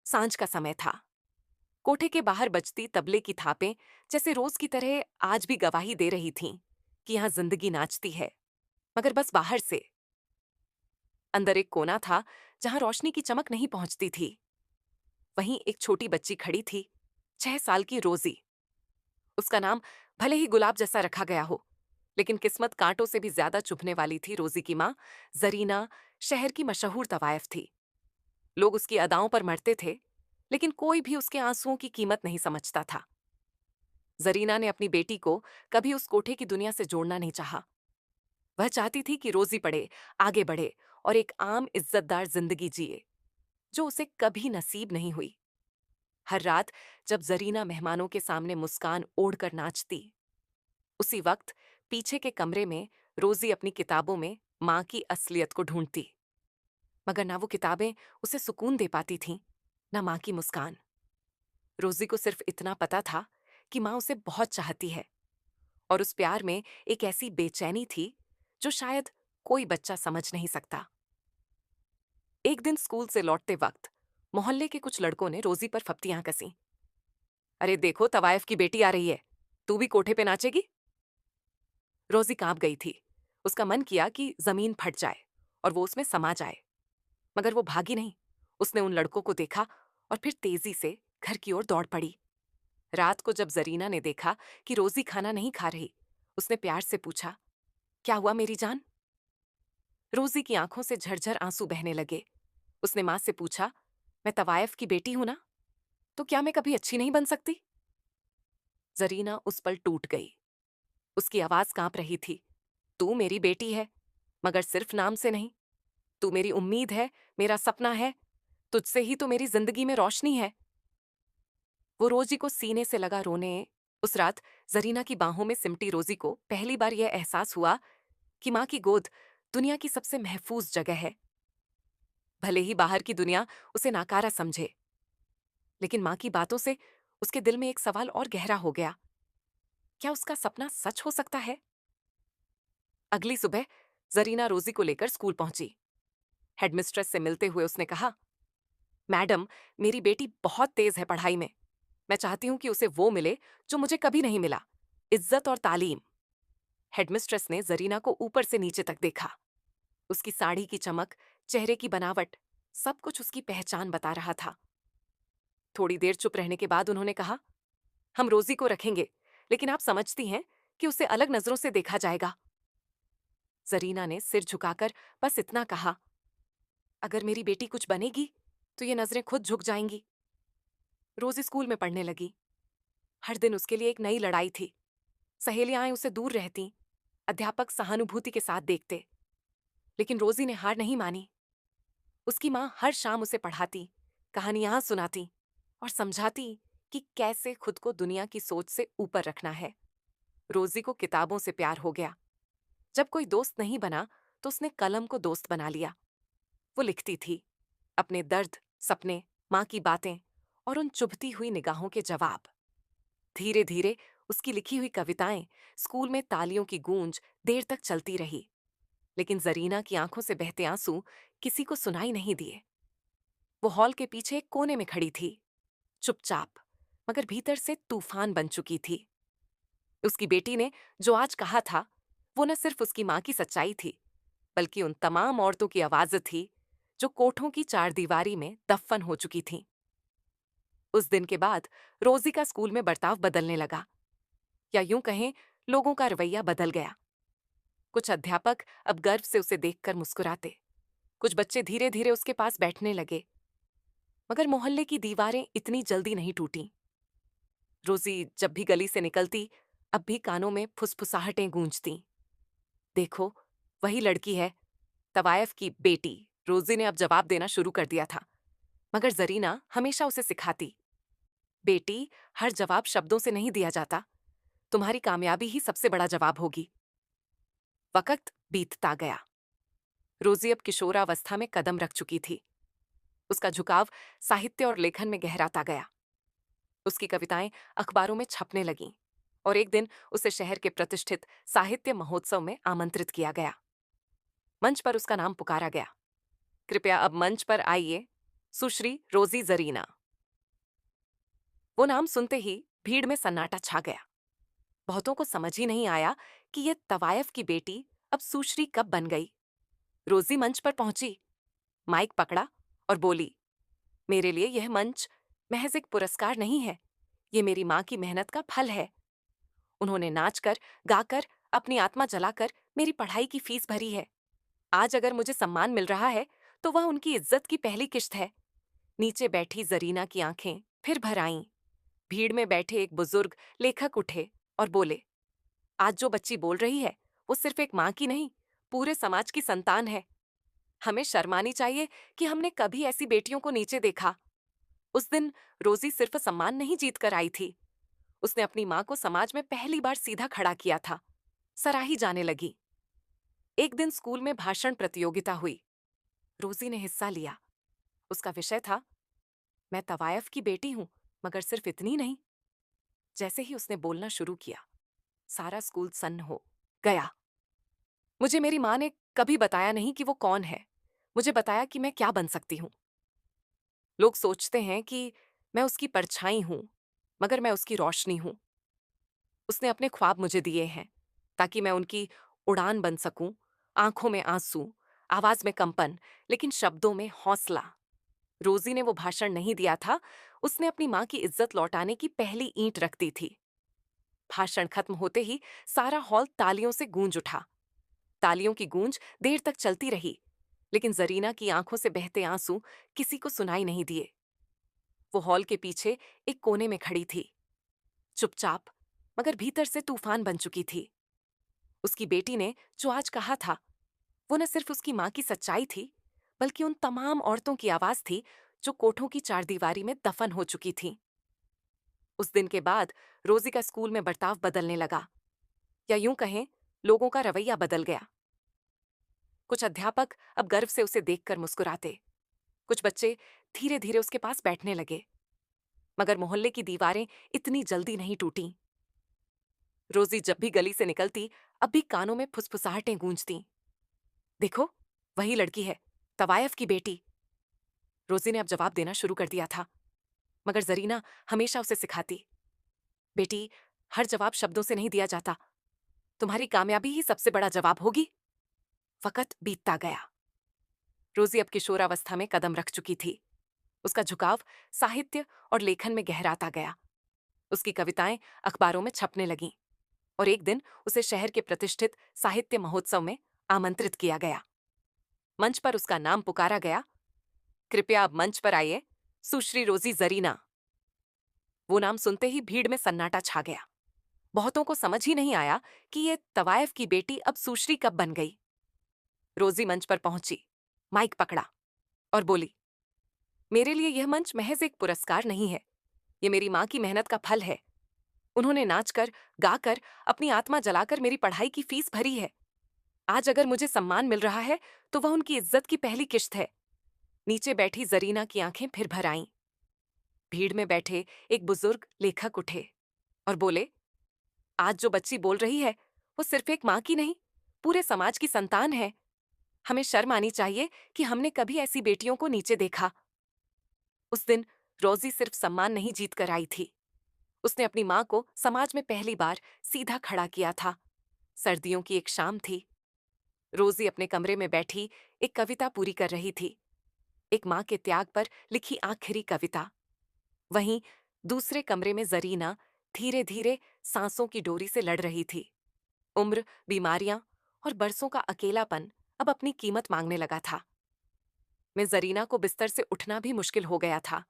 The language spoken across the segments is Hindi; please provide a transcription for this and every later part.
सांझ का समय था। कोठे के बाहर बजती तबले की थापें जैसे रोज की तरह आज भी गवाही दे रही थीं कि यहां जिंदगी नाचती है, मगर बस बाहर से। अंदर एक कोना था जहां रोशनी की चमक नहीं पहुंचती थी। वहीं एक छोटी बच्ची खड़ी थी, 6 साल की रोजी। उसका नाम भले ही गुलाब जैसा रखा गया हो, लेकिन किस्मत कांटों से भी ज्यादा चुभने वाली थी। रोजी की माँ जरीना शहर की मशहूर तवायफ थी। लोग उसकी अदाओं पर मरते थे, लेकिन कोई भी उसके आंसुओं की कीमत नहीं समझता था। जरीना ने अपनी बेटी को कभी उस कोठे की दुनिया से जोड़ना नहीं चाहा। वह चाहती थी कि रोजी पढ़े, आगे बढ़े और एक आम इज्जतदार जिंदगी जिए, जो उसे कभी नसीब नहीं हुई। हर रात जब जरीना मेहमानों के सामने मुस्कान ओढ़कर नाचती, उसी वक्त पीछे के कमरे में रोजी अपनी किताबों में मां की असलियत को ढूंढती। मगर ना वो किताबें उसे सुकून दे पाती थीं, ना मां की मुस्कान। रोजी को सिर्फ इतना पता था कि मां उसे बहुत चाहती है, और उस प्यार में एक ऐसी बेचैनी थी जो शायद कोई बच्चा समझ नहीं सकता। एक दिन स्कूल से लौटते वक्त मोहल्ले के कुछ लड़कों ने रोजी पर फप्तियां कसी। अरे देखो, तवायफ की बेटी आ रही है, तू भी कोठे पे नाचेगी? रोजी कांप गई थी। उसका मन किया कि जमीन फट जाए और वो उसमें समा जाए, मगर वो भागी नहीं। उसने उन लड़कों को देखा और फिर तेजी से घर की ओर दौड़ पड़ी। रात को जब जरीना ने देखा कि रोजी खाना नहीं खा रही, उसने प्यार से पूछा, क्या हुआ मेरी जान? रोजी की आंखों से झरझर आंसू बहने लगे। उसने मां से पूछा, मैं तवायफ की बेटी हूं ना, तो क्या मैं कभी अच्छी नहीं बन सकती? जरीना उस पल टूट गई। उसकी आवाज कांप रही थी। तू मेरी बेटी है, मगर सिर्फ नाम से नहीं। तू मेरी उम्मीद है, मेरा सपना है। तुझसे ही तो मेरी जिंदगी में रोशनी है। वो रोजी को सीने से लगा रोने। उस रात जरीना की बाहों में सिमटी रोजी को पहली बार यह एहसास हुआ कि मां की गोद दुनिया की सबसे महफूज जगह है। भले ही बाहर की दुनिया उसे नाकारा समझे, लेकिन मां की बातों से उसके दिल में एक सवाल और गहरा हो गया। क्या उसका सपना सच हो सकता है? अगली सुबह जरीना रोजी को लेकर स्कूल पहुंची। हेडमिस्ट्रेस से मिलते हुए उसने कहा, मैडम, मेरी बेटी बहुत तेज है पढ़ाई में। मैं चाहती हूं कि उसे वो मिले जो मुझे कभी नहीं मिला, इज्जत और तालीम। हेडमिस्ट्रेस ने जरीना को ऊपर से नीचे तक देखा। उसकी साड़ी की चमक, चेहरे की बनावट, सब कुछ उसकी पहचान बता रहा था। थोड़ी देर चुप रहने के बाद उन्होंने कहा, हम रोजी को रखेंगे, लेकिन आप समझती हैं कि उसे अलग नजरों से देखा जाएगा। जरीना ने सिर झुकाकर बस इतना कहा, अगर मेरी बेटी कुछ बनेगी तो ये नजरें खुद झुक जाएंगी। रोजी स्कूल में पढ़ने लगी। हर दिन उसके लिए एक नई लड़ाई थी। सहेलियां उसे दूर रहती, अध्यापक सहानुभूति के साथ देखते, लेकिन रोजी ने हार नहीं मानी। उसकी माँ हर शाम उसे पढ़ाती, कहानियां सुनाती और समझाती कि कैसे खुद को दुनिया की सोच से ऊपर रखना है। रोजी को किताबों से प्यार हो गया। जब कोई दोस्त नहीं बना तो उसने कलम को दोस्त बना लिया। वो लिखती थी अपने दर्द, सपने, माँ की बातें और उन चुभती हुई निगाहों के जवाब। धीरे धीरे उसकी लिखी हुई कविताएं स्कूल में तालियों की गूंज देर तक चलती रही, लेकिन जरीना की आंखों से बहते आंसू किसी को सुनाई नहीं दिए। वो हॉल के पीछे एक कोने में खड़ी थी, चुपचाप, मगर भीतर से तूफान बन चुकी थी। उसकी बेटी ने जो आज कहा था, वो न सिर्फ उसकी मां की सच्चाई थी, बल्कि उन तमाम औरतों की आवाज थी जो कोठों की चारदीवारी में दफन हो चुकी थीं। उस दिन के बाद रोजी का स्कूल में बर्ताव बदलने लगा, या यूं कहें, लोगों का रवैया बदल गया। कुछ अध्यापक अब गर्व से उसे देखकर मुस्कुराते, कुछ बच्चे धीरे धीरे उसके पास बैठने लगे, मगर मोहल्ले की दीवारें इतनी जल्दी नहीं टूटीं। रोजी जब भी गली से निकलती, अब भी कानों में फुसफुसाहटें गूंजती। देखो, वही लड़की है, तवायफ की बेटी। रोजी ने अब जवाब देना शुरू कर दिया था, मगर जरीना हमेशा उसे सिखाती, बेटी, हर जवाब शब्दों से नहीं दिया जाता। तुम्हारी कामयाबी ही सबसे बड़ा जवाब होगी। वक्त बीतता गया। रोजी अब किशोरावस्था में कदम रख चुकी थी। उसका झुकाव साहित्य और लेखन में गहराता गया। उसकी कविताएं अखबारों में छपने लगीं, और एक दिन उसे शहर के प्रतिष्ठित साहित्य महोत्सव में आमंत्रित किया गया। मंच पर उसका नाम पुकारा गया। कृपया अब मंच पर आइए, सुश्री रोजी जरीना। वो नाम सुनते ही भीड़ में सन्नाटा छा गया। बहुतों को समझ ही नहीं आया कि ये तवायफ की बेटी अब सुश्री कब बन गई। रोजी मंच पर पहुंची, माइक पकड़ा और बोली, मेरे लिए यह मंच महज एक पुरस्कार नहीं है, ये मेरी माँ की मेहनत का फल है। उन्होंने नाचकर, गाकर, अपनी आत्मा जलाकर मेरी पढ़ाई की फीस भरी है। आज अगर मुझे सम्मान मिल रहा है तो वह उनकी इज्जत की पहली किश्त है। नीचे बैठी जरीना की आंखें फिर भर आईं। भीड़ में बैठे एक बुजुर्ग लेखक उठे और बोले, आज जो बच्ची बोल रही है वो सिर्फ एक माँ की नहीं, पूरे समाज की संतान है। हमें शर्मानी चाहिए कि हमने कभी ऐसी बेटियों को नीचे देखा। उस दिन रोजी सिर्फ सम्मान नहीं जीत कर आई थी, उसने अपनी माँ को समाज में पहली बार सीधा खड़ा किया था। सराही जाने लगी। एक दिन स्कूल में भाषण प्रतियोगिता हुई। रोजी ने हिस्सा लिया। उसका विषय था, मैं तवायफ की बेटी हूं, मगर सिर्फ इतनी नहीं। जैसे ही उसने बोलना शुरू किया, सारा स्कूल सन्न हो गया। मुझे मेरी माँ ने कभी बताया नहीं कि वो कौन है, मुझे बताया कि मैं क्या बन सकती हूँ। लोग सोचते हैं कि मैं उसकी परछाई हूं, मगर मैं उसकी रोशनी हूं। उसने अपने ख्वाब मुझे दिए हैं ताकि मैं उनकी उड़ान बन सकूं। आंखों में आंसू, आवाज में कंपन, लेकिन शब्दों में हौसला। रोजी ने वो भाषण नहीं दिया था, उसने अपनी माँ की इज्जत लौटाने की पहली ईंट रख दी थी। भाषण खत्म होते ही सारा हॉल तालियों से गूंज उठा। तालियों की गूंज देर तक चलती रही, लेकिन जरीना की आंखों से बहते आंसू किसी को सुनाई नहीं दिए। वो हॉल के पीछे एक कोने में खड़ी थी, चुपचाप, मगर भीतर से तूफान बन चुकी थी। उसकी बेटी ने जो आज कहा था, वो न सिर्फ उसकी माँ की सच्चाई थी, बल्कि उन तमाम औरतों की आवाज थी जो कोठों की चारदीवारी में दफन हो चुकी थीं। उस दिन के बाद रोजी का स्कूल में बर्ताव बदलने लगा, या यूं कहें, लोगों का रवैया बदल गया। कुछ अध्यापक अब गर्व से उसे देखकर मुस्कुराते, कुछ बच्चे धीरे धीरे उसके पास बैठने लगे, मगर मोहल्ले की दीवारें इतनी जल्दी नहीं टूटीं। रोजी जब भी गली से निकलती, अब भी कानों में फुसफुसाहटें गूंजती। देखो, वही लड़की है, तवायफ की बेटी। रोजी ने अब जवाब देना शुरू कर दिया था, मगर जरीना हमेशा उसे सिखाती, बेटी, हर जवाब शब्दों से नहीं दिया जाता, तुम्हारी कामयाबी ही सबसे बड़ा जवाब होगी। वक्त बीतता गया। रोजी अब किशोरावस्था में कदम रख चुकी थी। उसका झुकाव साहित्य और लेखन में गहराता गया। उसकी कविताएं अखबारों में छपने लगीं, और एक दिन उसे शहर के प्रतिष्ठित साहित्य महोत्सव में आमंत्रित किया गया। मंच पर उसका नाम पुकारा गया, कृपया अब मंच पर आइए, सुश्री रोजी जरीना। वो नाम सुनते ही भीड़ में सन्नाटा छा गया। बहुतों को समझ ही नहीं आया कि ये तवायफ की बेटी अब सुश्री कब बन गई। रोजी मंच पर पहुंची, माइक पकड़ा और बोली, मेरे लिए यह मंच महज एक पुरस्कार नहीं है, ये मेरी माँ की मेहनत का फल है। उन्होंने नाचकर, गाकर, अपनी आत्मा जलाकर मेरी पढ़ाई की फीस भरी है। आज अगर मुझे सम्मान मिल रहा है तो वह उनकी इज्जत की पहली किश्त है। नीचे बैठी जरीना की आंखें फिर भर आईं। भीड़ में बैठे एक बुजुर्ग लेखक उठे और बोले, आज जो बच्ची बोल रही है वो सिर्फ एक माँ की नहीं, पूरे समाज की संतान है। हमें शर्म आनी चाहिए कि हमने कभी ऐसी बेटियों को नीचे देखा। उस दिन रोजी सिर्फ सम्मान नहीं जीत कर आई थी, उसने अपनी माँ को समाज में पहली बार सीधा खड़ा किया था। सर्दियों की एक शाम थी। रोजी अपने कमरे में बैठी एक कविता पूरी कर रही थी, एक माँ के त्याग पर लिखी आखिरी कविता। वहीं दूसरे कमरे में जरीना धीरे धीरे सांसों की डोरी से लड़ रही थी। उम्र, बीमारियां और बरसों का अकेलापन अब अपनी कीमत मांगने लगा था। मैं जरीना को बिस्तर से उठना भी मुश्किल हो गया था।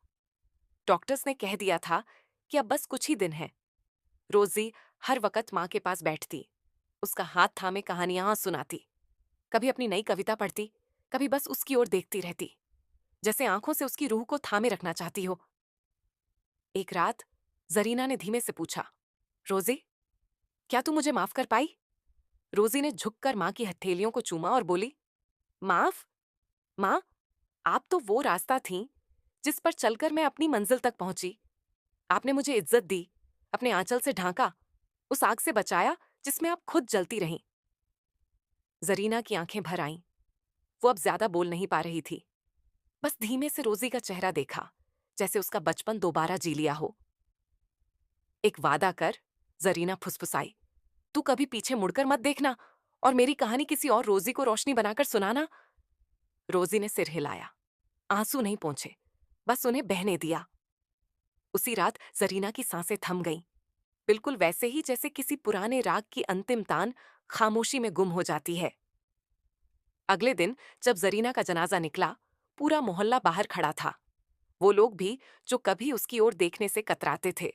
डॉक्टर्स ने कह दिया था कि अब बस कुछ ही दिन है। रोजी हर वक्त माँ के पास बैठती, उसका हाथ थामे कहानियां सुनाती, कभी अपनी नई कविता पढ़ती, कभी बस उसकी ओर देखती रहती, जैसे आंखों से उसकी रूह को थामे रखना चाहती हो। एक रात जरीना ने धीमे से पूछा, रोजी, क्या तू मुझे माफ कर पाई? रोजी ने झुककर माँ की हथेलियों को चूमा और बोली, माफ? माँ, आप तो वो रास्ता थीं जिस पर चलकर मैं अपनी मंजिल तक पहुंची। आपने मुझे इज्जत दी, अपने आंचल से ढांका, उस आग से बचाया जिसमें आप खुद जलती रहीं। जरीना की आंखें भर आईं। वो अब ज्यादा बोल नहीं पा रही थी, बस धीमे से रोजी का चेहरा देखा, जैसे उसका बचपन दोबारा जी लिया हो। एक वादा कर, जरीना फुसफुसाई। तू कभी पीछे मुड़कर मत देखना और मेरी कहानी किसी और रोजी को रोशनी बनाकर सुनाना। रोजी ने सिर हिलाया। आंसू नहीं पहुंचे, बस उन्हें बहने दिया। उसी रात जरीना की सांसें थम गईं, बिल्कुल वैसे ही जैसे किसी पुराने राग की अंतिम तान खामोशी में गुम हो जाती है। अगले दिन जब जरीना का जनाजा निकला, पूरा मोहल्ला बाहर खड़ा था। वो लोग भी जो कभी उसकी ओर देखने से कतराते थे।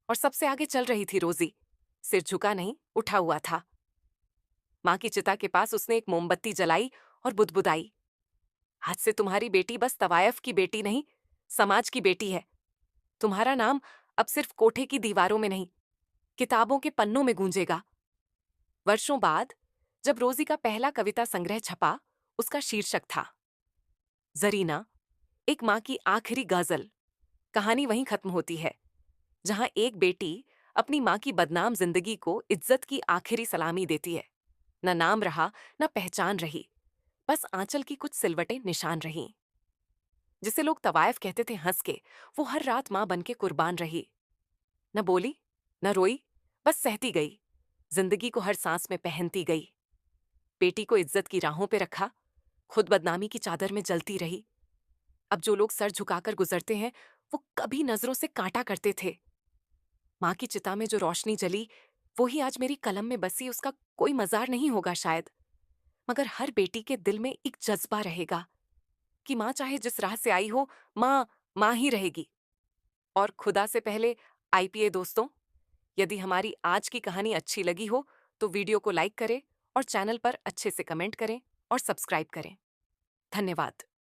और सबसे आगे चल रही थी रोजी, सिर झुका नहीं, उठा हुआ था। मां की चिता के पास उसने एक मोमबत्ती जलाई और बुदबुदाई। आज से तुम्हारी बेटी बस तवायफ की बेटी नहीं, समाज की बेटी है। तुम्हारा नाम अब सिर्फ कोठे की दीवारों में नहीं, किताबों के पन्नों में गूंजेगा। वर्षों बाद जब रोजी का पहला कविता संग्रह छपा, उसका शीर्षक था जरीना, एक मां की आखिरी गजल। कहानी वहीं खत्म होती है जहां एक बेटी अपनी मां की बदनाम जिंदगी को इज्जत की आखिरी सलामी देती है। न नाम रहा, न पहचान रही, बस आंचल की कुछ सिलवटें निशान रहीं। जिसे लोग तवायफ कहते थे हंस के, वो हर रात मां बन के कुर्बान रही। न बोली, न रोई, बस सहती गई, जिंदगी को हर सांस में पहनती गई। बेटी को इज्जत की राहों पे रखा, खुद बदनामी की चादर में जलती रही। अब जो लोग सर झुकाकर गुजरते हैं, वो कभी नजरों से काटा करते थे। मां की चिता में जो रोशनी जली, वो ही आज मेरी कलम में बसी उसका कोई मजार नहीं होगा शायद, मगर हर बेटी के दिल में एक जज्बा रहेगा कि मां चाहे जिस राह से आई हो, मां मां ही रहेगी। और खुदा से पहले आईपीए दोस्तों, यदि हमारी आज की कहानी अच्छी लगी हो तो वीडियो को लाइक करें और चैनल पर अच्छे से कमेंट करें और सब्सक्राइब करें। धन्यवाद।